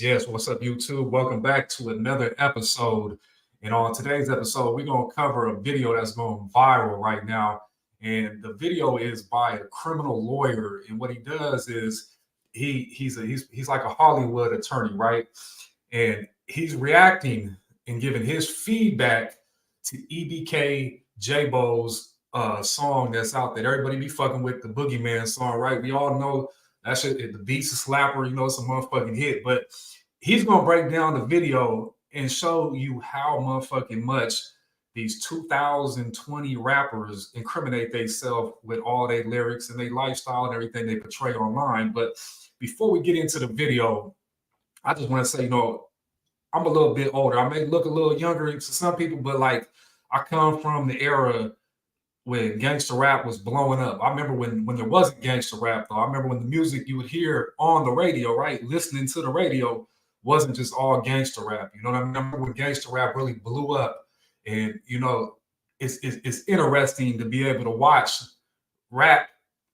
Yes. What's up, YouTube? Welcome back to another episode. And on today's episode, we're going to cover a video that's going viral right now. And the video is by a criminal lawyer. And what he does is he's like a Hollywood attorney, right? And he's reacting and giving his feedback to EBK Jaaybo's song that's out there. Everybody be fucking with the Boogieman song, right? We all know that shit, the beat's a slapper, it's a motherfucking hit. But he's gonna break down the video and show you how motherfucking much these 2020 rappers incriminate themselves with all their lyrics and their lifestyle and everything they portray online. But before we get into the video, I just want to say, I'm a little bit older. I may look a little younger to some people, but like I come from the era when gangster rap was blowing up. I remember when there wasn't gangster rap, though. I remember when the music you would hear on the radio, right? Listening to the radio wasn't just all gangster rap. You know what I mean? I remember when gangster rap really blew up. And, it's interesting to be able to watch rap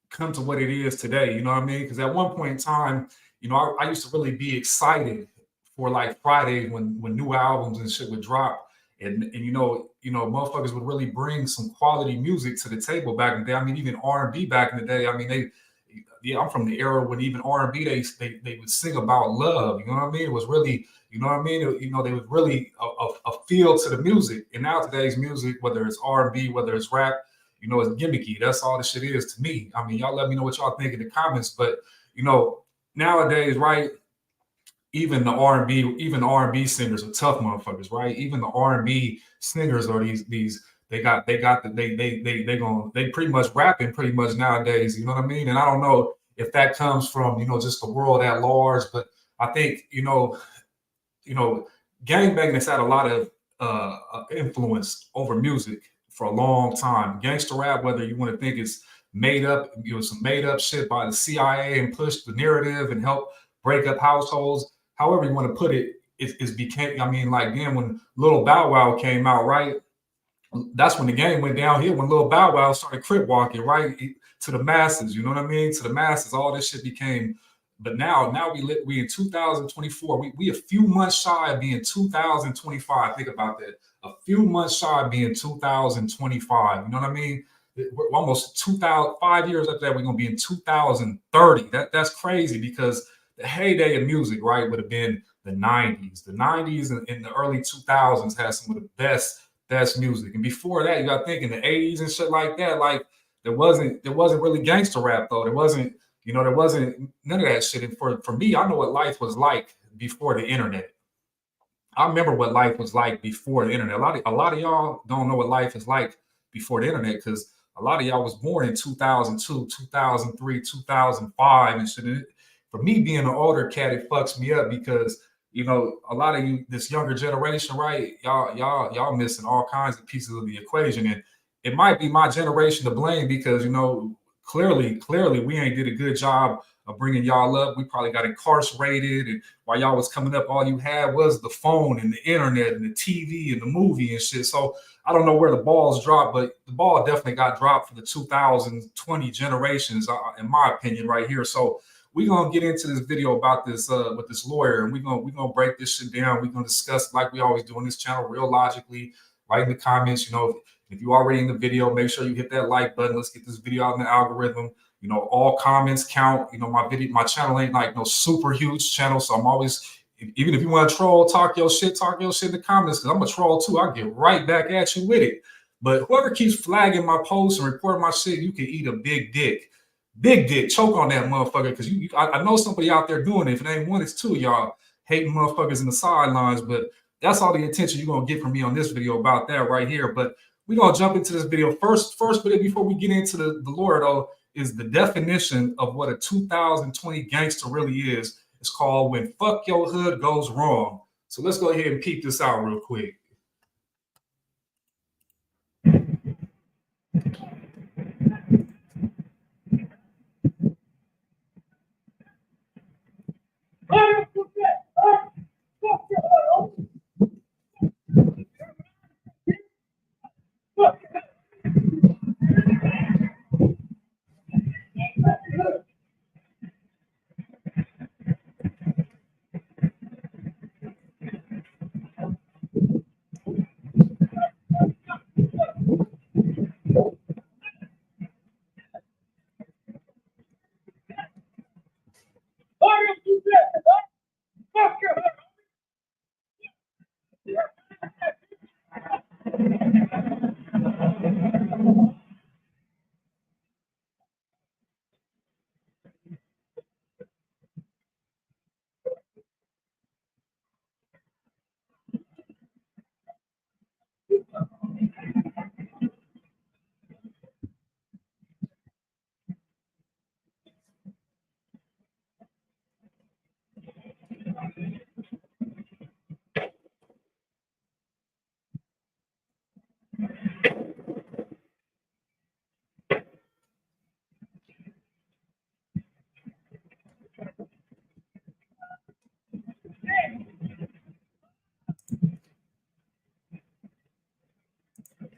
come to what it is today. You know what I mean? Because at one point in time, I used to really be excited for like Friday when new albums and shit would drop. And motherfuckers would really bring some quality music to the table back in the day. I mean, even R&B back in the day. I mean, I'm from the era when even R&B they would sing about love. You know what I mean? It was really, you know what I mean? They was really a feel to the music. And now today's music, whether it's R&B, whether it's rap, it's gimmicky. That's all the shit is to me. I mean, y'all let me know what y'all think in the comments. But nowadays, right? Even the R&B singers are tough motherfuckers, right? Even the R&B singers are these they pretty much rapping pretty much nowadays, you know what I mean? And I don't know if that comes from just the world at large, but I think gangbanging has had a lot of influence over music for a long time. Gangster rap, whether you want to think it's made up, some made up shit by the CIA and push the narrative and help break up households. However you want to put it, it became, like then when Lil Bow Wow came out, right? That's when the game went downhill, when Lil Bow Wow started crip walking, right? To the masses, you know what I mean? To the masses, all this shit became, but now we in 2024, we a few months shy of being 2025. Think about that. A few months shy of being 2025. You know what I mean? We're almost 5 years after that, we're gonna be in 2030. That's crazy because the heyday of music, right, would have been the 90s. The 90s and the early 2000s had some of the best music. And before that, you got to think in the 80s and shit like that, like there wasn't really gangster rap though. There wasn't none of that shit. And for me, I know what life was like before the internet. I remember what life was like before the internet. A lot of y'all don't know what life is like before the internet because a lot of y'all was born in 2002, 2003, 2005 and shit. For me being an older cat, it fucks me up because a lot of you, this younger generation, right? Y'all missing all kinds of pieces of the equation, and it might be my generation to blame because clearly we ain't did a good job of bringing y'all up. We probably got incarcerated, and while y'all was coming up, all you had was the phone and the internet and the TV and the movie and shit. So I don't know where the balls dropped, but the ball definitely got dropped for the 2020 generations, in my opinion, right here. So we're gonna get into this video about this with this lawyer, and we're gonna break this shit down. We're gonna discuss like we always do on this channel, real logically. Write in the comments, if you already in the video, make sure you hit that like button. Let's get this video out in the algorithm. All comments count. My channel ain't like no super huge channel, so I'm always, even if you want to troll, talk your shit in the comments, because I'm a troll too. I'll get right back at you with it. But whoever keeps flagging my posts and reporting my shit, you can eat a big dick. Big dick, choke on that motherfucker, because I know somebody out there doing it. If it ain't one, it's two of y'all hating motherfuckers in the sidelines. But that's all the attention you're gonna get from me on this video about that right here. But we're gonna jump into this video first. But before we get into the lore though, is the definition of what a 2020 gangster really is. It's called when fuck your hood goes wrong. So let's go ahead and peep this out real quick.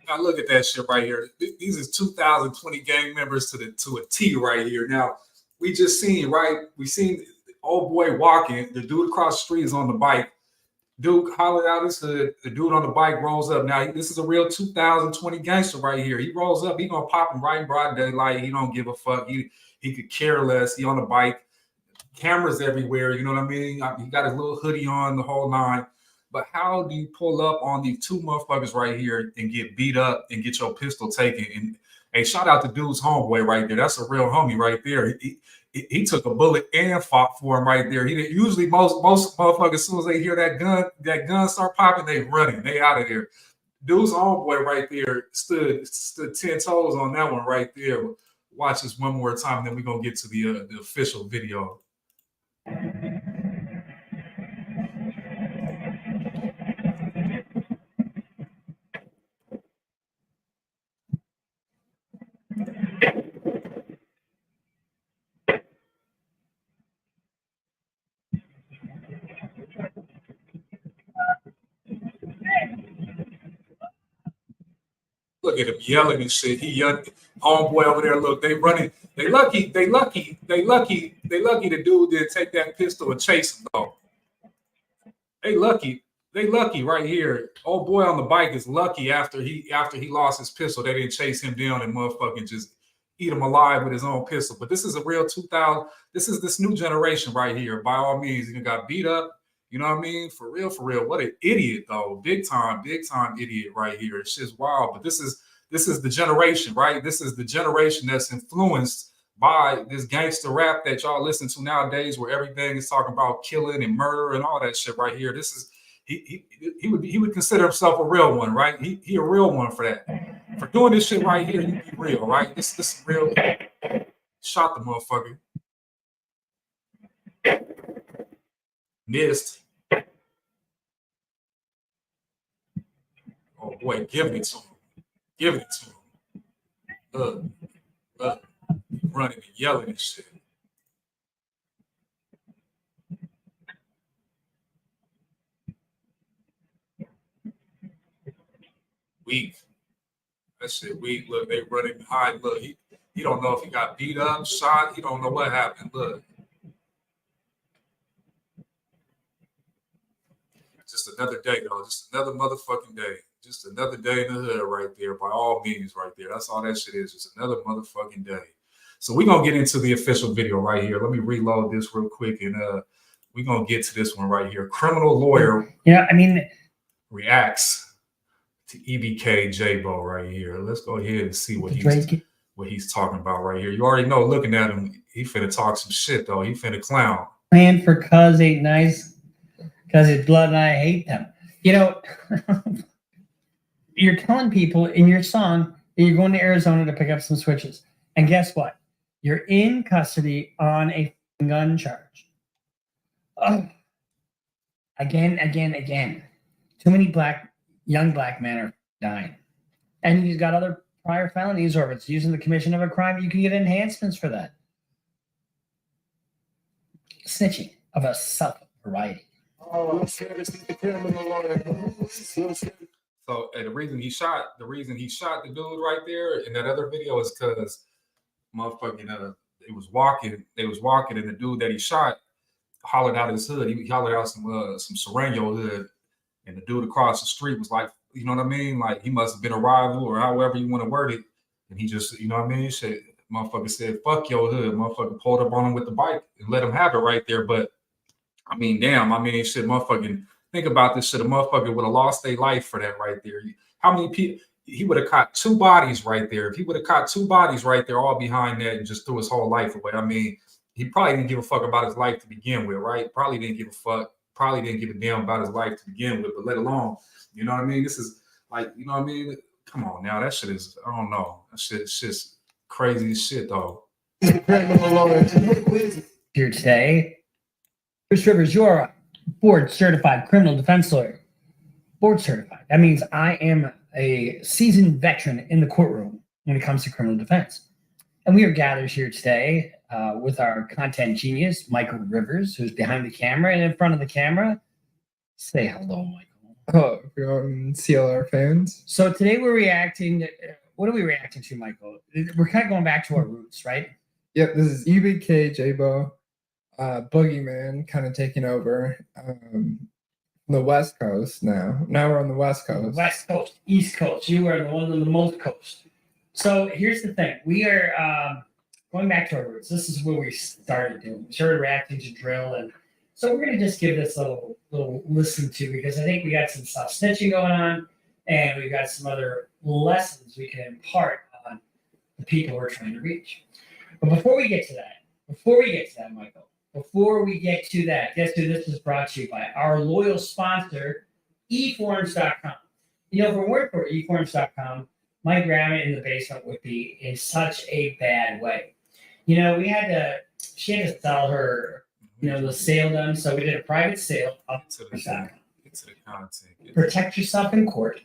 Now look at that shit right here. These is 2020 gang members to a T right here. Now we just seen right. We seen old boy walking. The dude across the street is on the bike. Dude hollered out his hood. The dude on the bike rolls up. Now this is a real 2020 gangster right here. He rolls up. He gonna pop him right in broad daylight. He don't give a fuck. He could care less. He on the bike. Cameras everywhere. You know what I mean? He got his little hoodie on, the whole nine. But how do you pull up on these two motherfuckers right here and get beat up and get your pistol taken? And hey, shout out to dude's homeboy right there. That's a real homie right there. He took a bullet and fought for him right there. He didn't, usually most motherfuckers, as soon as they hear that gun start popping, they running. They out of there. Dude's homeboy right there stood 10 toes on that one right there. Watch this one more time, then we're gonna get to the official video. Look at him yelling and shit. He young homeboy over there. Look, they running. They lucky. The dude didn't take that pistol and chase him though. They lucky. They lucky right here. Old boy on the bike is lucky after he lost his pistol. They didn't chase him down and motherfucking just eat him alive with his own pistol. But this is a real 2000. This is this new generation right here. By all means, he got beat up. You know what I mean? For real, for real. What an idiot though. Big time idiot right here. It's just wild. But this is the generation, right? This is the generation that's influenced by this gangster rap that y'all listen to nowadays, where everything is talking about killing and murder and all that shit right here. This is he would consider himself a real one, right? He a real one for that. For doing this shit right here, you be real, right? This is real. Shot the motherfucker. Missed. Oh boy, give it to him. Give it to him. Look, running and yelling and shit. Weak. That shit weak. Look, they running behind. Look, he don't know if he got beat up, shot. He don't know what happened. Look. Just another day, though. Just another motherfucking day. Just another day in the hood right there, by all means, right there. That's all that shit is. Just another motherfucking day. So we're going to get into the official video right here. Let me reload this real quick, and we're going to get to this one right here. Criminal lawyer reacts to EBK Jaaybo right here. Let's go ahead and see what he's talking about right here. You already know, looking at him, he finna talk some shit, though. He finna clown. Plan for cuz ain't nice, cuz it's blood and I hate them. You know, you're telling people in your song that you're going to Arizona to pick up some switches. And guess what? You're in custody on a gun charge. Oh. Again. Too many young black men are dying. And he's got other prior felonies, or if it's using the commission of a crime, you can get enhancements for that. Snitching of a subtle variety. So the reason he shot the dude right there in that other video is because motherfucking they was walking, and the dude that he shot hollered out his hood. He hollered out some Sereno hood, and the dude across the street was like, you know what I mean? Like he must have been a rival or however you want to word it. And he just, you know what I mean? Motherfucker said, fuck your hood. Motherfucker pulled up on him with the bike and let him have it right there. But I mean, damn, shit, motherfucking think about this shit. A motherfucker would have lost their life for that right there. How many people, he would have caught 2 bodies right there. If he would have caught 2 bodies right there, all behind that, and just threw his whole life away. I mean, he probably didn't give a fuck about his life to begin with, right? Probably didn't give a fuck. Probably didn't give a damn about his life to begin with, but let alone, you know what I mean? This is like, you know what I mean? Come on now, that shit is, I don't know. That shit's just crazy as shit, though. Here today, Chris Rivers, you're a board certified criminal defense lawyer. Board certified. That means I am a seasoned veteran in the courtroom when it comes to criminal defense. And we are gathered here today with our content genius, Michael Rivers, who's behind the camera and in front of the camera. Say hello, Michael. Hello, CLR fans. So today we're reacting. What are we reacting to, Michael? We're kind of going back to our roots, right? Yep, this is EBK Jaaybo, Boogieman, kind of taking over the West Coast now. Now we're on the West Coast. West Coast, East Coast. You are the one on the most coast. So here's the thing. We are going back to our roots. This is where we started doing. We started reacting to drill. And so we're going to just give this a little listen to, because I think we got some stuff snitching going on, and we've got some other lessons we can impart on the people we're trying to reach. But before we get to that, Michael, before we get to that, guess who this is brought to you by? Our loyal sponsor, eforms.com. You know, if it weren't for eforms.com, my grandma in the basement would be in such a bad way. You know, she had to sell her, the sale done. So we did a private sale. Get to the content. Protect yourself in court.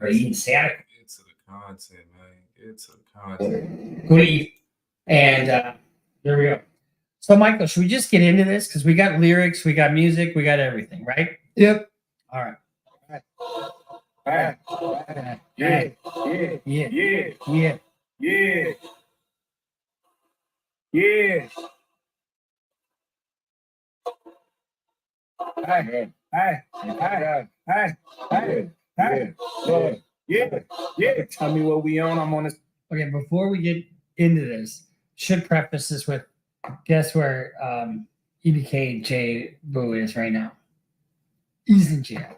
Or even stay out of court. Get to the content, man. Get to the content. Go to E. And there we go. So, Michael, should we just get into this? Because we got lyrics, we got music, we got everything, right? Yep. All right. Yeah. Yeah. Tell me what we on. I'm on this. Okay, before we get into this, should preface this with, guess where EBK Jaaybo is right now? He's in jail.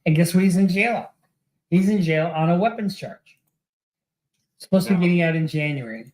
And guess what he's in jail on? He's in jail on a weapons charge. Supposed to be getting out in January.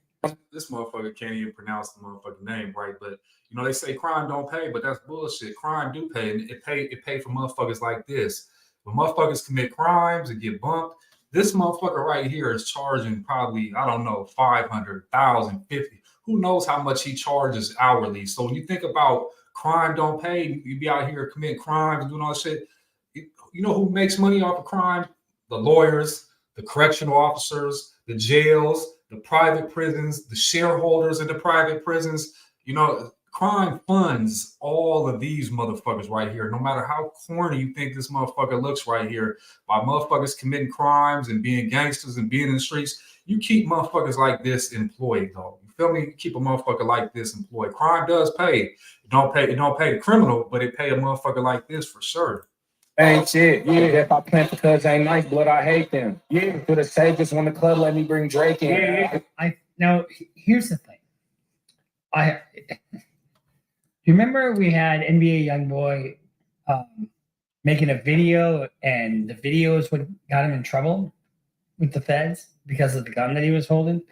This motherfucker can't even pronounce the motherfucking name right, but they say crime don't pay, but that's bullshit. Crime do pay, and it pay for motherfuckers like this. When motherfuckers commit crimes and get bumped, this motherfucker right here is charging probably, I don't know, 500, 1,000, 50. Who knows how much he charges hourly? So when you think about crime don't pay, you be out here committing crimes and doing all that shit. You know who makes money off of crime? The lawyers, the correctional officers, the jails, the private prisons, the shareholders in the private prisons. Crime funds all of these motherfuckers right here. No matter how corny you think this motherfucker looks right here, by motherfuckers committing crimes and being gangsters and being in the streets, you keep motherfuckers like this employed, though. You feel me? You keep a motherfucker like this employed. Crime does pay. It don't pay the criminal, but it pay a motherfucker like this for sure. Ain't shit. Yeah. If I plant because ain't nice, but I hate them. Yeah. For the safest when the club let me bring Drake in. Now here's the thing. You remember we had NBA YoungBoy making a video, and the video is what got him in trouble with the feds because of the gun that he was holding?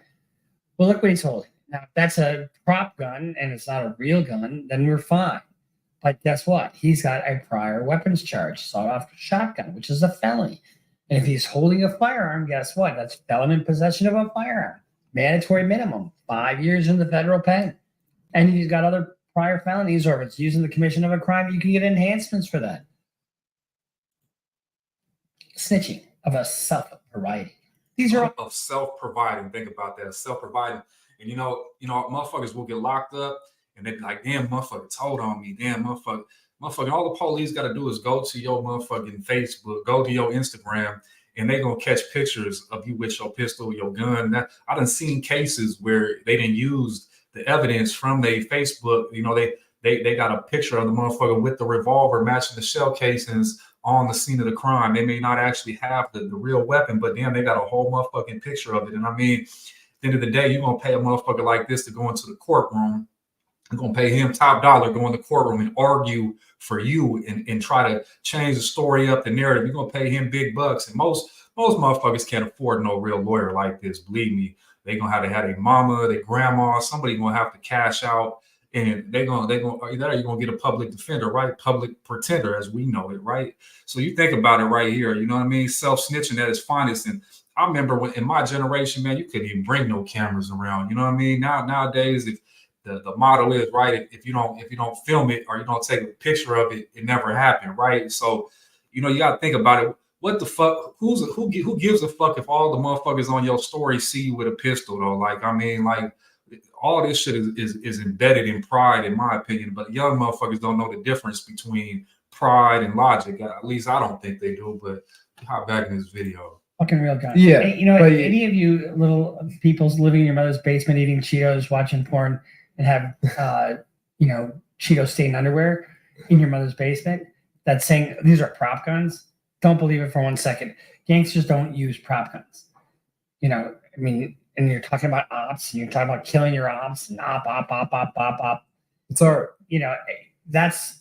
Well, look what he's holding. Now, if that's a prop gun and it's not a real gun, then we're fine. But guess what? He's got a prior weapons charge, sawed-off shotgun, which is a felony. And if he's holding a firearm, guess what? That's felon in possession of a firearm. Mandatory minimum, 5 years in the federal pen. And he's got other prior felonies, or if it's using the commission of a crime, you can get enhancements for that. Snitching of a self-providing. These are of self-providing. Think about that, self-providing. And motherfuckers will get locked up, and they be like, "Damn, motherfucker told on me. Damn, motherfucker. All the police got to do is go to your motherfucking Facebook, go to your Instagram, and they gonna catch pictures of you with your pistol, your gun." I done seen cases where they didn't use the evidence from their Facebook. They got a picture of the motherfucker with the revolver matching the shell casings on the scene of the crime. They may not actually have the real weapon, but damn, they got a whole motherfucking picture of it. And I mean, at the end of the day, you're gonna pay a motherfucker like this to go into the courtroom. You're gonna pay him top dollar, go in the courtroom and argue for you and try to change the story up, the narrative. You're gonna pay him big bucks, and most motherfuckers can't afford no real lawyer like this. Believe me, they gonna have to have a mama, their grandma, somebody gonna have to cash out, and they're gonna either you're gonna get a public defender, right? Public pretender, as we know it, right? So you think about it right here, you know what I mean? Self snitching at its finest. And I remember when in my generation, man, you couldn't even bring no cameras around. You know what I mean? Nowadays, if the motto is right, if you don't film it or you don't take a picture of it, it never happened, right? So, you know, you got to think about it. What the fuck? Who gives a fuck if all the motherfuckers on your story see you with a pistol though? Like, I mean, like all this shit is embedded in pride, in my opinion. But young motherfuckers don't know the difference between pride and logic. At least I don't think they do. But hop back in this video. Fucking real guy. Yeah, Hey, you know, but any of you little people's living in your mother's basement, eating Cheetos, watching porn, and have you know, Cheeto stained underwear in your mother's basement that's saying these are prop guns. Don't believe it for 1 second. Gangsters don't use prop guns. You know, I mean, and you're talking about ops, and you're talking about killing your ops, and op. it's art. You know, that's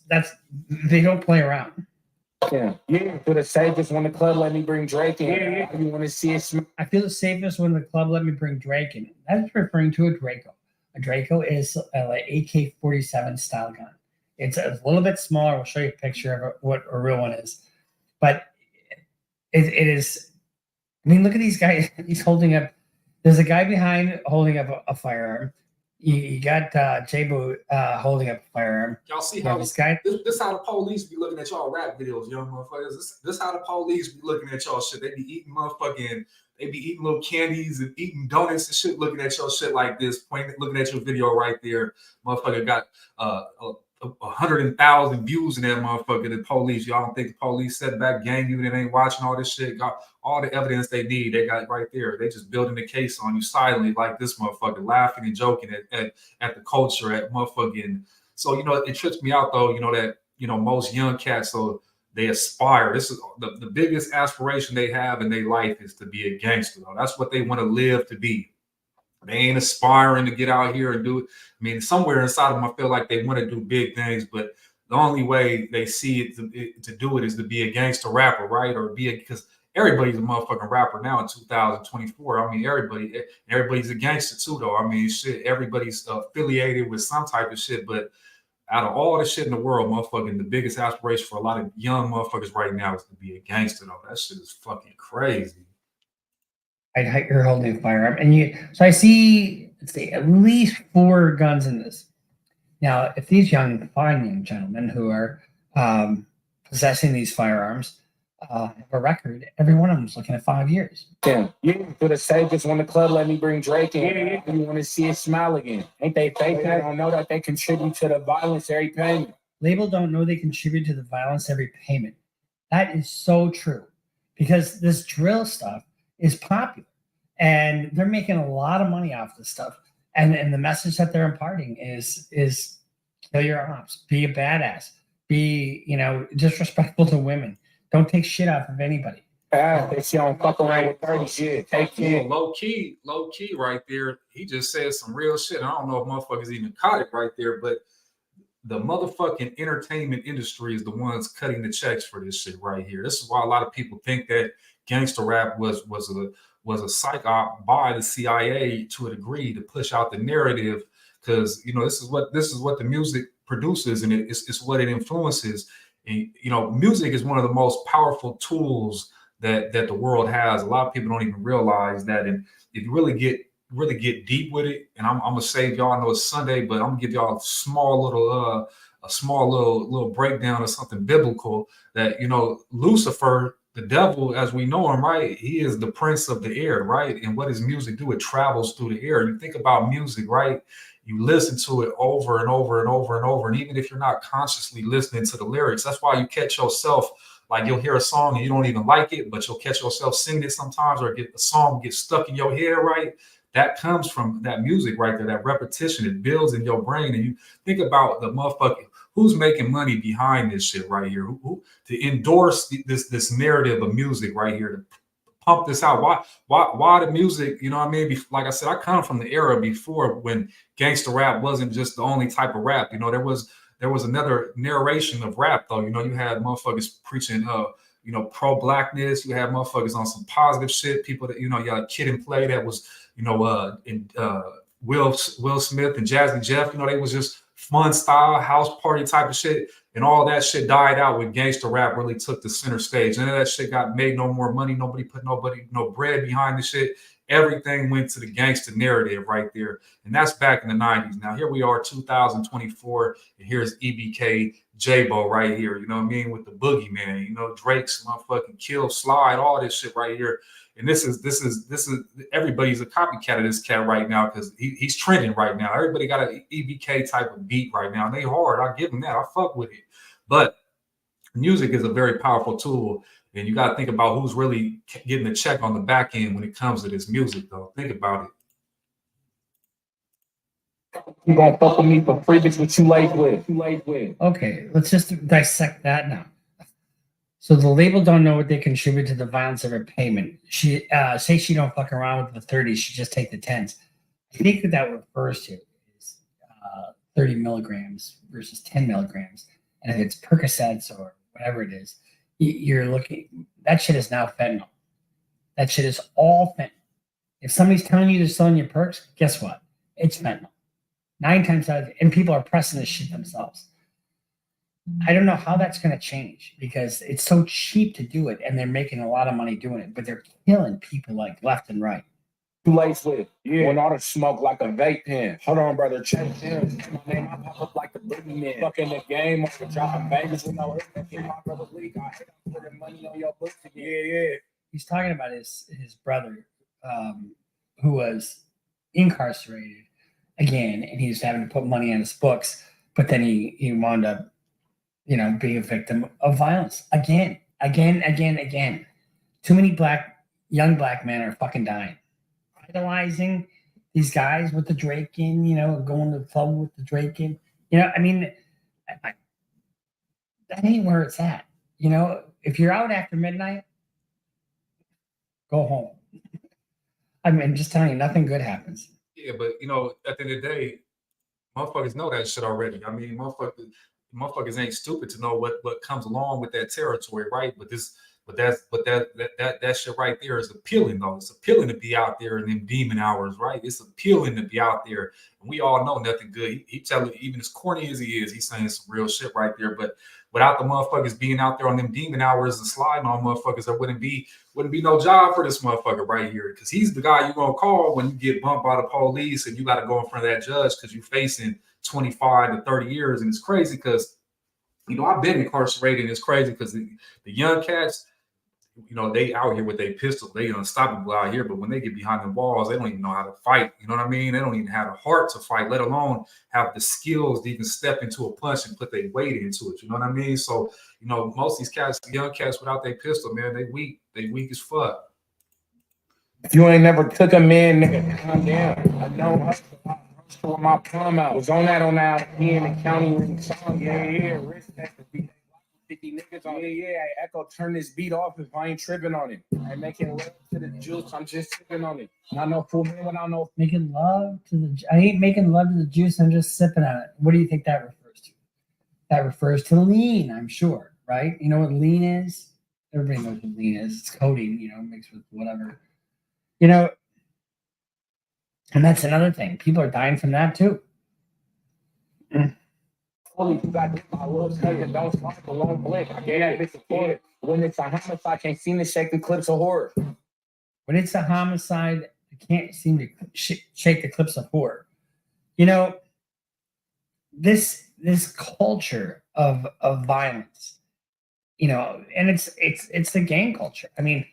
they don't play around. Yeah. For the safest when the club let me bring Drake in. You want to see it smell? I feel the safest when the club let me bring Drake in. That's referring to a Draco. A Draco is an AK-47 style gun. It's a little bit smaller. We'll show you a picture of what a real one is. But it is, I mean, look at these guys. He's holding up, there's a guy behind holding up a firearm. You got Jaaybo holding up a firearm. Y'all see how this guy? This how the police be looking at y'all rap videos, young motherfuckers. This how the police be looking at y'all shit. They be eating little candies and eating donuts and shit, looking at your shit like this, looking at your video right there. Motherfucker got 100,000 views in that motherfucker. The police, y'all don't think the police set back gang you that ain't watching all this shit? Got all the evidence they need. They got it right there. They just building the case on you silently, like this motherfucker, laughing and joking at the culture, at motherfucking. So, you know, it trips me out though, you know, that, you know, most young cats, so they aspire. This is the biggest aspiration they have in their life is to be a gangster. Though. That's what they want to live to be. They ain't aspiring to get out here and do it. I mean, somewhere inside of them, I feel like they want to do big things, but the only way they see it to do it is to be a gangster rapper, right? Or because everybody's a motherfucking rapper now in 2024. I mean, everybody's a gangster too, though. I mean, shit, everybody's affiliated with some type of shit, but out of all the shit in the world, motherfucking, the biggest aspiration for a lot of young motherfuckers right now is to be a gangster, though. That shit is fucking crazy. You're holding a firearm, and so I see, let's see, at least 4 guns in this. Now, if these young gentlemen who are possessing these firearms have a record, every one of them is looking at 5 years. Yeah. For the safest when the club let me bring Drake in. You want to see it smile again. Ain't they fake? They don't know that they contribute to the violence every payment. Label don't know they contribute to the violence every payment. That is so true, because this drill stuff is popular and they're making a lot of money off this stuff. And the message that they're imparting is kill your ops, be a badass, be, you know, disrespectful to women. Don't take shit off of anybody. If you don't fuck around with 30 shit, take it. Low key right there. He just said some real shit. I don't know if motherfuckers even caught it right there, but the motherfucking entertainment industry is the ones cutting the checks for this shit right here. This is why a lot of people think that gangster rap was a psych op by the CIA to a degree to push out the narrative, because you know this is what the music produces, and it's what it influences. And you know, music is one of the most powerful tools that the world has. A lot of people don't even realize that, and if you really get deep with it, and I'm gonna save y'all. I know it's Sunday, but I'm gonna give y'all a small little breakdown of something biblical. That, you know, Lucifer, the devil as we know him, right? He is the prince of the air, right? And what does music do? It travels through the air. You think about music, right? You listen to it over and over and over and over. And even if you're not consciously listening to the lyrics, that's why you catch yourself, like you'll hear a song and you don't even like it, but you'll catch yourself singing it sometimes, or get the song get stuck in your head, right? That comes from that music right there, that repetition. It builds in your brain. And you think about the motherfucker who's making money behind this shit right here, who to endorse this narrative of music right here, to pump this out. Why the music? You know what I mean? Like I said, I come from the era before when gangster rap wasn't just the only type of rap. You know, there was there was another narration of rap though. You had motherfuckers preaching pro-blackness. You had motherfuckers on some positive shit. People that, you had Kid and Play that was, Will Smith and Jazzy Jeff, they was just fun style, house party type of shit. And all that shit died out when gangster rap really took the center stage. None of that shit got made no more money. Nobody put no bread behind the shit. Everything went to the gangster narrative right there. And that's back in the 90s. Now here we are, 2024, and here's EBK Jaaybo right here. You know what I mean? With the Boogieman, Drake's motherfucking Kill, Slide, all this shit right here. And this is everybody's a copycat of this cat right now because he's trending right now. Everybody got an EBK type of beat right now. And they hard. I give them that. I fuck with it. But music is a very powerful tool. And you got to think about who's really getting a check on the back end when it comes to this music, though. Think about it. You gonna fuck with me for free, bitch? What you late with? Okay, let's just dissect that now. So the label don't know what they contribute to the violence of her payment. She say she don't fuck around with the 30s, she just take the 10s. I think that refers to is 30 milligrams versus 10 milligrams. And if it's Percocets or whatever it is, you're looking, that shit is now fentanyl. That shit is all fentanyl. If somebody's telling you they're selling you perks, guess what? It's fentanyl. 9 times out of 10, and people are pressing this shit themselves. I don't know how that's going to change because it's so cheap to do it and they're making a lot of money doing it, but they're killing people like left and right. You late with? Yeah. When all the smoke like a vape pen. Hold on, brother. Check in. My name, I pop up like the Boogieman. Fucking the game, I'm dropping babies with no earth. In my brother's league, I hit up putting money on your books again. Yeah. He's talking about his brother who was incarcerated again, and he was having to put money on his books, but then he wound up, being a victim of violence again. Too many young black men are fucking dying. Idolizing these guys with the Drake in, going to the club with the Drake in. That ain't where it's at. If you're out after midnight, go home. I'm just telling you, nothing good happens. Yeah, but at the end of the day, motherfuckers know that shit already. I mean, motherfuckers ain't stupid to know what comes along with that territory, right? But that shit right there is appealing, though. It's appealing to be out there in them demon hours, right? It's appealing to be out there, and we all know nothing good. He telling, even as corny as he is, he's saying some real shit right there. But without the motherfuckers being out there on them demon hours and sliding on motherfuckers, there wouldn't be no job for this motherfucker right here, because he's the guy you're gonna call when you get bumped by the police and you got to go in front of that judge because you're facing 25 to 30 years, and it's crazy because I've been incarcerated, and it's crazy because the young cats, they out here with their pistols, they unstoppable out here. But when they get behind the walls, they don't even know how to fight. You know what I mean? They don't even have the heart to fight, let alone have the skills to even step into a punch and put their weight into it. You know what I mean? So, most of these cats, young cats without their pistol, man, they weak. They weak as fuck. If you ain't never took a man, nigga, calm down. I know with my plum out. Was on that here in the county ring song. Yeah. Risk that to be 50 niggas on it. Yeah. Echo, turn this beat off if I ain't tripping on it. I ain't making love to the juice. I'm just sipping on it. Not no fool man without no making love to the. I ain't making love to the juice. I'm just sipping on it. What do you think that refers to? That refers to lean, I'm sure, right? You know what lean is? Everybody knows what lean is. It's codeine, mixed with whatever. And that's another thing. People are dying from that too. Holy, you got this, my little cousin, don't stop the long blink. I gave that bitch a quarter. When it's a homicide, can't seem to shake the clips of horror. When it's a homicide, I can't seem to shake the clips of horror. This culture of violence, and it's the gang culture. I mean,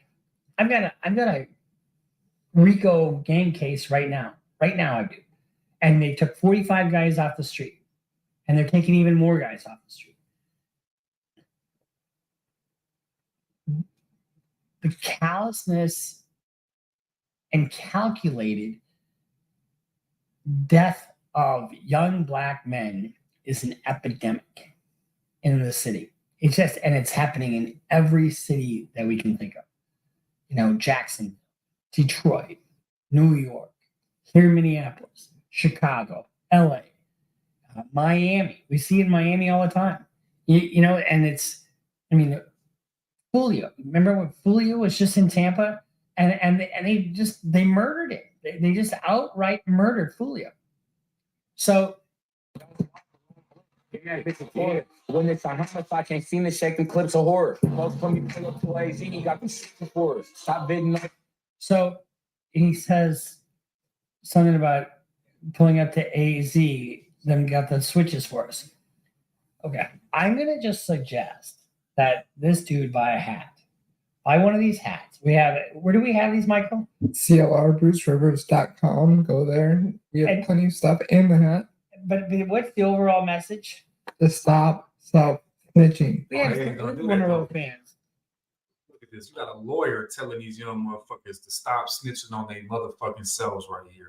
I've got a RICO gang case right now. Right now I do. And they took 45 guys off the street. And they're taking even more guys off the street. The callousness and calculated death of young black men is an epidemic in the city. It's happening in every city that we can think of. Jackson, Detroit, New York, here in Minneapolis, Chicago, LA, Miami. We see it in Miami all the time. You know, and it's, I mean, Julio. Remember when Julio was just in Tampa, and they murdered it. They just outright murdered Julio. So Yeah, when it's a homicide, can't see the shaking clips of horror. Folks from me pull up to AZ, he got the shit for us. Stop bidding up. So he says something about pulling up to AZ, then got the switches for us. Okay, I'm gonna just suggest that this dude buy a hat. Buy one of these hats. We have it. Where do we have these, Michael? CLRBruceRivers.com. Go there. We have plenty of stuff in the hat. But what's the overall message? To stop snitching. We have they ain't gonna do one that, of though. those fans. Look at this. You got a lawyer telling these young motherfuckers to stop snitching on their motherfucking selves right here.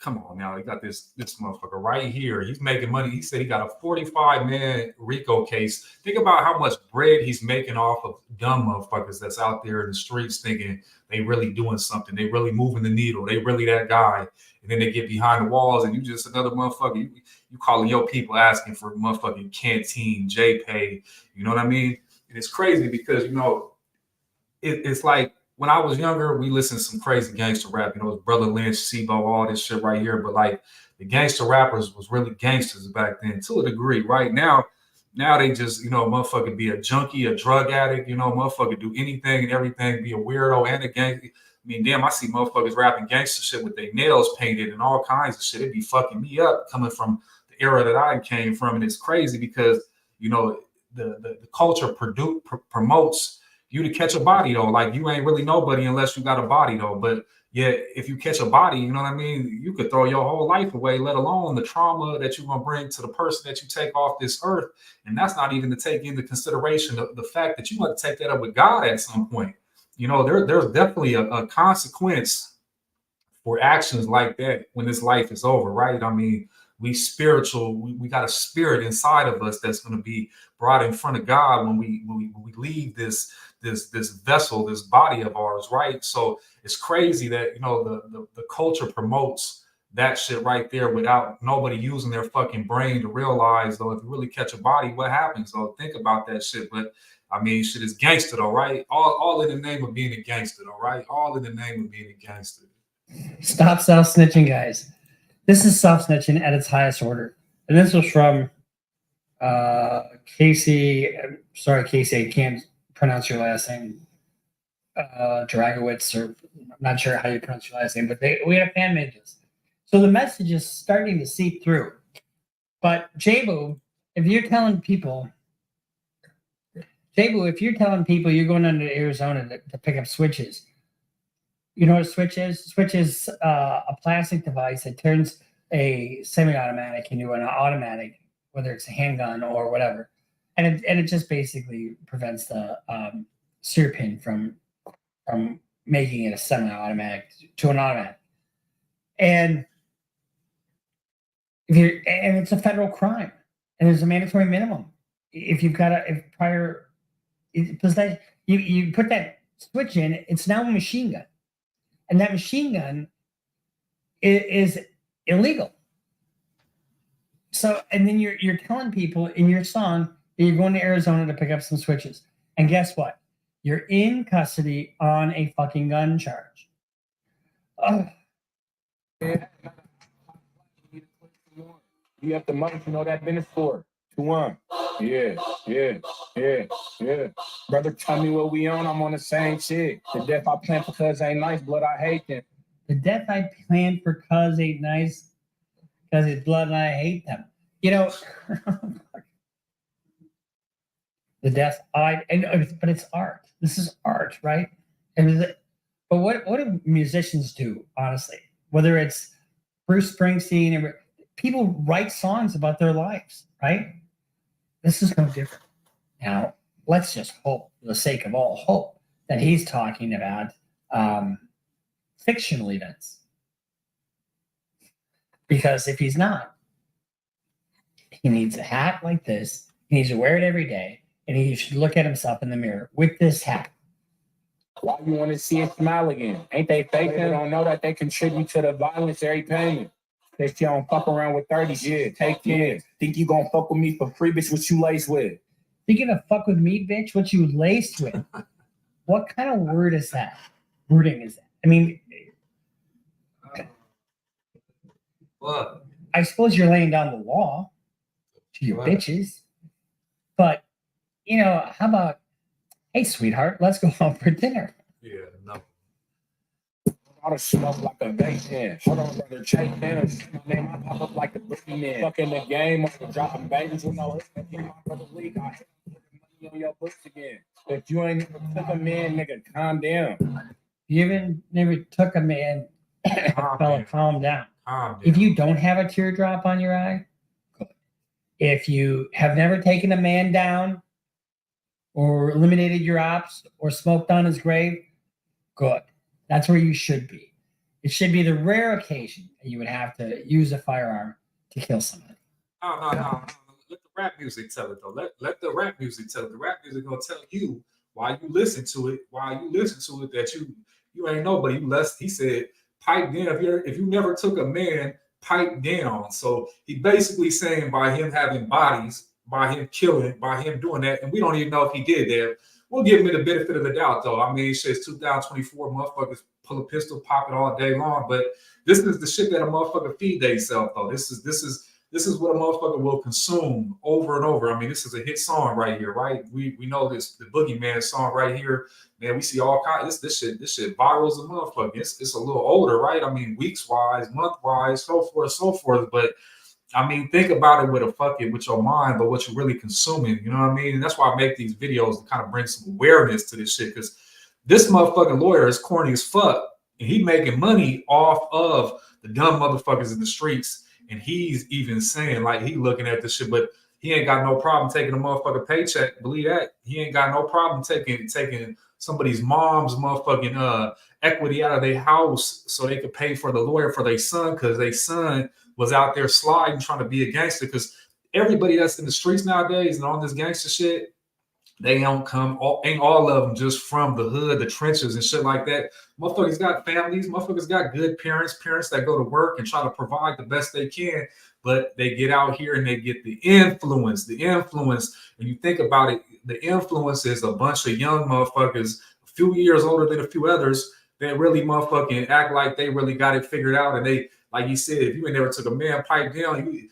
Come on now. They got this motherfucker right here. He's making money. He said he got a 45-man RICO case. Think about how much bread he's making off of dumb motherfuckers that's out there in the streets thinking they really doing something. They really moving the needle. They really that guy. And then they get behind the walls and you just another motherfucker. You calling your people asking for motherfucking canteen, JPay. You know what I mean? And it's crazy because, you know, it's like, when I was younger, we listened to some crazy gangster rap, you know, it was Brother Lynch, Sibo, all this shit right here. But like the gangster rappers was really gangsters back then to a degree. Right now they just, you know, motherfucker be a junkie, a drug addict, you know, motherfucker do anything and everything, be a weirdo and a gangster. I mean, damn, I see motherfuckers rapping gangster shit with their nails painted and all kinds of shit. It'd be fucking me up coming from the era that I came from. And it's crazy because, you know, the culture promotes you to catch a body though. Like you ain't really nobody unless you got a body though. But yeah, if you catch a body, you know what I mean? You could throw your whole life away, let alone the trauma that you're gonna bring to the person that you take off this earth. And that's not even to take into consideration the fact that you want to take that up with God at some point. You know, there's definitely a consequence for actions like that when this life is over, right? I mean, we spiritual, we got a spirit inside of us that's going to be brought in front of God when we leave this vessel, this body of ours, right? So it's crazy that, you know, the culture promotes that shit right there without nobody using their fucking brain to realize, though, if you really catch a body, what happens? So think about that shit. But I mean, shit is gangster though, right? All in the name of being a gangster though, right? All in the name of being a gangster. Stop self-snitching, guys. This is self-snitching at its highest order. And this was from Casey. Sorry, Casey, I can't pronounce your last name. Dragowitz, or I'm not sure how you pronounce your last name, but we had a fan made this. So the message is starting to seep through. But Jaaybo, if you're telling people you're going into Arizona to pick up switches, you know what a switch is? Switch is a plastic device that turns a semi-automatic into an automatic, whether it's a handgun or whatever, and it just basically prevents the sear pin from making it a semi-automatic to an automatic. And it's a federal crime, and there's a mandatory minimum if you've got you put that switch in, it's now a machine gun. And that machine gun is illegal. So, and then you're telling people in your song that you're going to Arizona to pick up some switches. And guess what? You're in custody on a fucking gun charge. Oh. You have the money to know that business for. 2-1. Yeah. Brother, tell me what we on. I'm on the same shit. The death I plan for cuz ain't nice, blood I hate them. The death I plan for cuz ain't nice, cuz it's blood and I hate them. You know, the death but it's art. This is art, right? But what do musicians do, honestly? Whether it's Bruce Springsteen, people write songs about their lives, right? This is no different. Now, let's just hope, for the sake of all hope, that he's talking about fictional events. Because if he's not, he needs a hat like this. He needs to wear it every day. And he should look at himself in the mirror with this hat. Why you want to see it smile again? Ain't they fake? They don't know that they contribute to the violence every payment. That you don't fuck around with 30s, yeah, take 10. Think you gonna fuck with me for free, bitch, what you laced with? You gonna fuck with me, bitch? What you laced with? What kind of word is that? Wording is that? I mean, What? I suppose you're laying down the law to your What? bitches, but you know, how about, hey, sweetheart, let's go out for dinner? Yeah, no. I don't smoke like a vape man. Hold on, brother, check hands. My name, I pop up like the Boogieman. Fucking the game, I'm dropping babies with no hit. If my brother leak, I hit money on your books again. If you ain't never took a man, nigga, calm down. You even never took a man, Calm fella, down. calm down. Calm down. If you don't have a teardrop on your eye, good. If you have never taken a man down or eliminated your ops or smoked on his grave, good. That's where you should be. It should be the rare occasion that you would have to use a firearm to kill somebody. No. Let the rap music tell it though. Let the rap music tell it. The rap music gonna tell you why you listen to it. That you ain't nobody. He said pipe down. If you never took a man, pipe down. So he basically saying by him having bodies, by him killing, by him doing that, and we don't even know if he did that. We'll give him the benefit of the doubt, though. I mean, it's 2024. Motherfuckers pull a pistol, pop it all day long. But this is the shit that a motherfucker feed theyself, though. This is what a motherfucker will consume over and over. I mean, this is a hit song right here, right? We know this, the Boogieman song right here. Man, we see all kinds. This shit virals a motherfucker. It's a little older, right? I mean, weeks wise, month wise, so forth. But I mean, think about it with your mind, but what you're really consuming. You know what I mean? And that's why I make these videos to kind of bring some awareness to this shit. Because this motherfucking lawyer is corny as fuck, and he making money off of the dumb motherfuckers in the streets. And he's even saying like he looking at this shit, but he ain't got no problem taking a motherfucking paycheck. Believe that. He ain't got no problem taking somebody's mom's motherfucking equity out of their house so they could pay for the lawyer for their son because their son was out there sliding trying to be a gangster. Because everybody that's in the streets nowadays and on this gangster shit, they ain't all of them just from the hood, the trenches and shit like that. Motherfuckers got families, motherfuckers got good parents that go to work and try to provide the best they can, but they get out here and they get the influence. When you think about it, the influence is a bunch of young motherfuckers, a few years older than a few others, that really motherfucking act like they really got it figured out. And they, like you said, if you ain't never took a man pipe down, you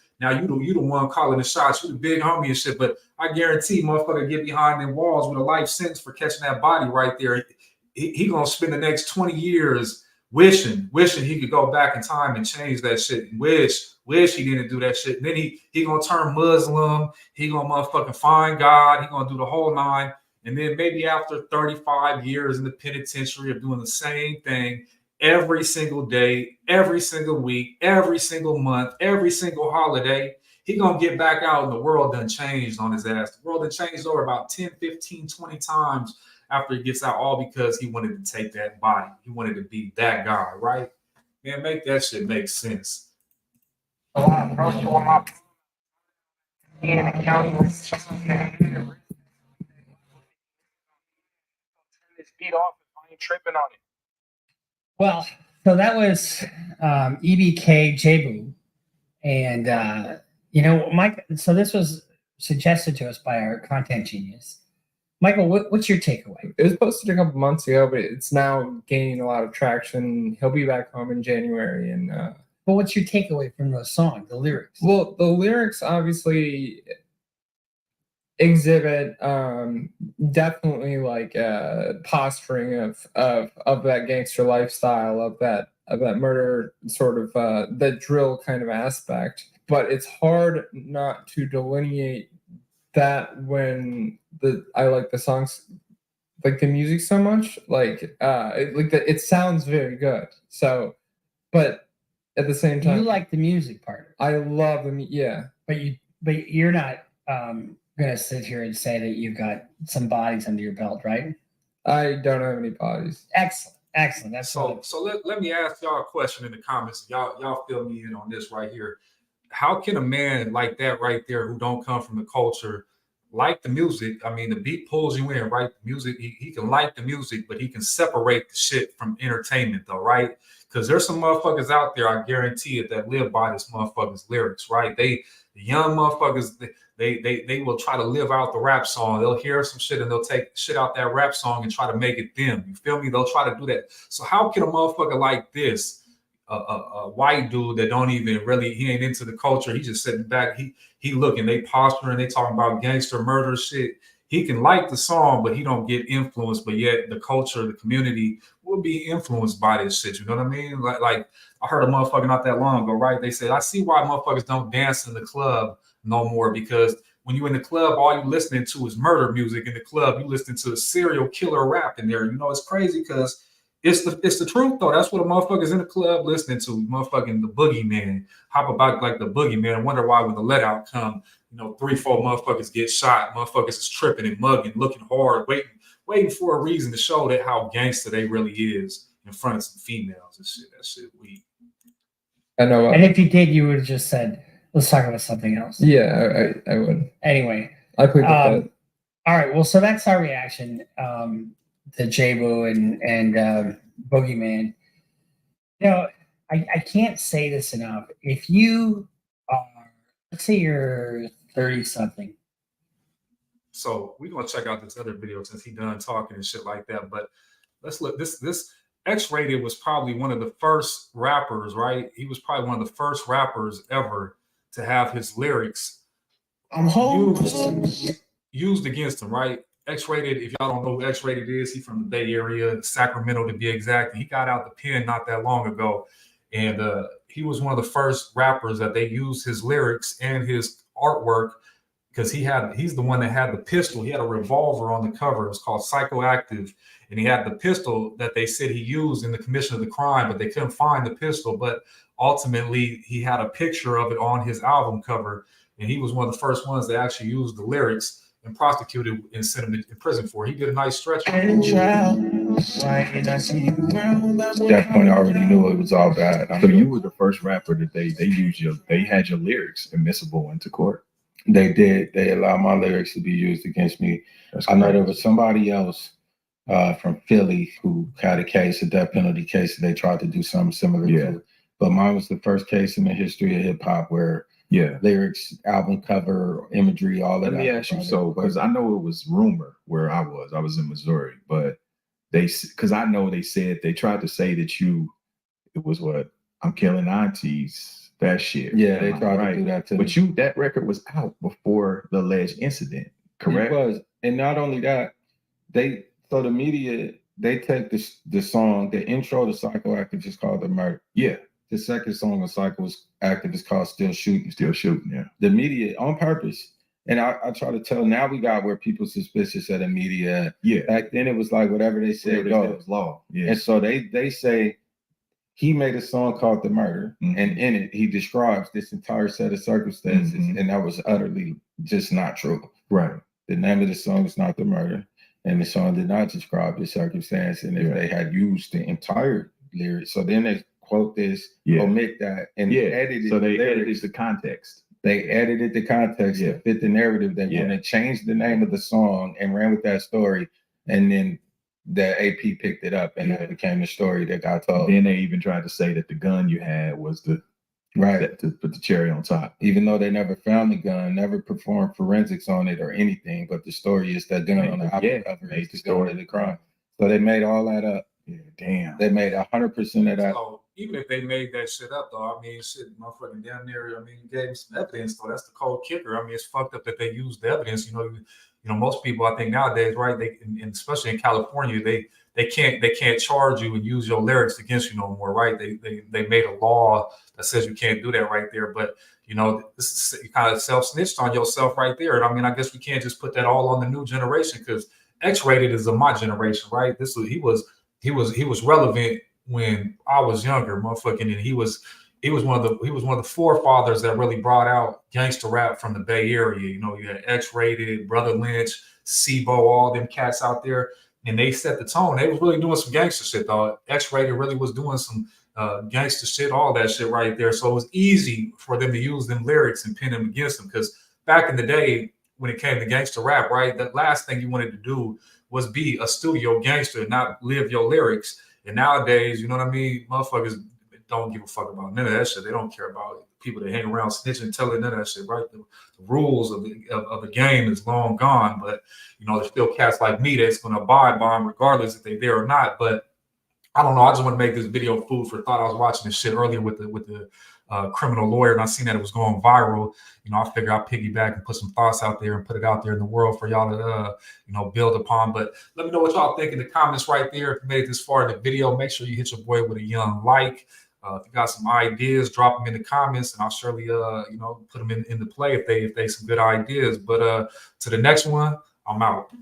the one calling the shots, you the big homie and shit. But I guarantee motherfucker get behind them walls with a life sentence for catching that body right there. He gonna spend the next 20 years wishing he could go back in time and change that shit. Wish he didn't do that shit. And then he gonna turn Muslim. He gonna motherfucking find God. He gonna do the whole nine. And then maybe after 35 years in the penitentiary of doing the same thing every single day, every single week, every single month, every single holiday, he gonna get back out and the world done changed on his ass. The world done changed over about 10, 15, 20 times after he gets out, all because he wanted to take that body. He wanted to be that guy, right? Man, make that shit make sense. So I approached with my in the county with turn this beat off if I ain't tripping on it. Well, so that was EBK Jaaybo. And, Mike, so this was suggested to us by our content genius. Michael, what's your takeaway? It was posted a couple months ago, but it's now gaining a lot of traction. He'll be back home in January. And but what's your takeaway from the song, the lyrics? well, the lyrics obviously exhibit definitely like posturing of that gangster lifestyle, of that murder sort of the drill kind of aspect. But it's hard not to delineate that when I like the songs, like the music so much, it sounds very good. So, but at the same time, You like the music part, I love them. Yeah, but you're not gonna sit here and say that you've got some bodies under your belt, right? I don't have any bodies. Excellent. That's So let me ask y'all a question in the comments. Y'all fill me in on this right here. How can a man like that right there, who don't come from the culture, like the music. I mean, the beat pulls you in, right? The music, he can like the music, but he can separate the shit from entertainment, though, right? Because there's some motherfuckers out there, I guarantee it, that live by this motherfucker's lyrics, right? The young motherfuckers, they will try to live out the rap song. They'll hear some shit and they'll take shit out that rap song and try to make it them. You feel me? They'll try to do that. So how can a motherfucker like this, a white dude that don't even really, he ain't into the culture, he just sitting back, he looking, they posturing, they talking about gangster murder shit. He can like the song, but he don't get influenced. But yet the culture, the community will be influenced by this shit. You know what I mean? Like I heard a motherfucker not that long ago, right? They said, I see why motherfuckers don't dance in the club no more, because when you in the club, all you listening to is murder music. In the club, you listening to a serial killer rap in there. You know, it's crazy because it's the truth though. That's what a motherfuckers in the club listening to. Motherfucking the Boogieman. Hop about like the Boogieman and wonder why when the let out come, 3-4 motherfuckers get shot. Motherfuckers is tripping and mugging, looking hard, waiting for a reason to show that how gangster they really is in front of some females and shit. That shit weak. I know. And if you did, you would have just said, let's talk about something else. Yeah, I would. Anyway. I plead the fifth. All right. Well, so that's our reaction to Jaaybo and Boogieman. I can't say this enough. If you are, let's say you're 30-something. So we're gonna check out this other video since he done talking and shit like that. But let's look. This X-Rated was probably one of the first rappers, right? He was probably one of the first rappers ever to have his lyrics used against him, right? X-Rated, if y'all don't know who X-Rated is, he's from the Bay Area, Sacramento to be exact. He got out the pen not that long ago. And he was one of the first rappers that they used his lyrics and his artwork, because he's the one that had the pistol. He had a revolver on the cover. It was called Psychoactive. And he had the pistol that they said he used in the commission of the crime, but they couldn't find the pistol. But ultimately, he had a picture of it on his album cover. And he was one of the first ones that actually used the lyrics and prosecuted and sent him in prison for. He did a nice stretch. At that point, I already knew it was all bad. So you were the first rapper that they had your lyrics admissible into court. They did. They allowed my lyrics to be used against me. I know there was somebody else from Philly who had a case, a death penalty case, that they tried to do something similar to. But mine was the first case in the history of hip hop where lyrics, album cover, imagery, all that. Let me ask you, so because I know it was rumor where I was in Missouri, but because I know they said they tried to say that it was what I'm killing aunties. That shit. Yeah, they tried to do that too. But that record was out before the alleged incident, correct? It was. And not only that, the media, they take the song, the intro to Psychoactive is called The Murder. Yeah. The second song of Psychoactive is called Still Shooting. Still Shooting, yeah. The media, on purpose. And I try to tell, now we got where people suspicious of the media. Yeah. Back then it was like whatever they said goes. Law. Yeah. And so they say, he made a song called The Murder, and in it, he describes this entire set of circumstances, and that was utterly just not true. Right. The name of the song is not The Murder, and the song did not describe the circumstance, and if they had used the entire lyrics, so then they quote this, omit that, and edit it. So they edited the context. They edited the context to fit the narrative. They want to change the name of the song and ran with that story, and then the AP picked it up, and that became the story that got told. Then they even tried to say that the gun you had was to put the cherry on top. Even though they never found the gun, never performed forensics on it or anything, but the story is that gun on the album cover is the story of the crime. So they made all that up. Yeah, damn. They made 100% of that. So even if they made that shit up, though, I mean, shit, motherfucking damn near, I mean, gave him some evidence, though. That's the cold kicker. I mean, it's fucked up that they used the evidence. Most people, I think nowadays, right? And especially in California, they can't charge you and use your lyrics against you no more, right? They made a law that says you can't do that right there. But this is, you kind of self-snitched on yourself right there. And I mean, I guess we can't just put that all on the new generation, because X-Rated is of my generation, right? He was relevant when I was younger, motherfucking, and he was one of the forefathers that really brought out gangster rap from the Bay Area. You had X-Rated, Brother Lynch, Sibo, all them cats out there, and they set the tone. They was really doing some gangster shit, though. X-Rated really was doing some gangster shit, all that shit right there. So it was easy for them to use them lyrics and pin them against them, because back in the day, when it came to gangster rap, right? The last thing you wanted to do was be a studio gangster, not live your lyrics. And nowadays, you know what I mean? Motherfuckers don't give a fuck about none of that shit. They don't care about people that hang around snitching, telling none of that shit, right? The rules of the game is long gone, but you know, there's still cats like me that's going to abide by them regardless if they're there or not. But I don't know. I just want to make this video food for thought. I was watching this shit earlier with the criminal lawyer, and I seen that it was going viral. You know, I figured I'd piggyback and put some thoughts out there and put it out there in the world for y'all to, you know, build upon. But let me know what y'all think in the comments right there. If you made it this far in the video, make sure you hit your boy with a young like. If you got some ideas, drop them in the comments, and I'll surely, you know, put them into play if they some good ideas. But to the next one, I'm out.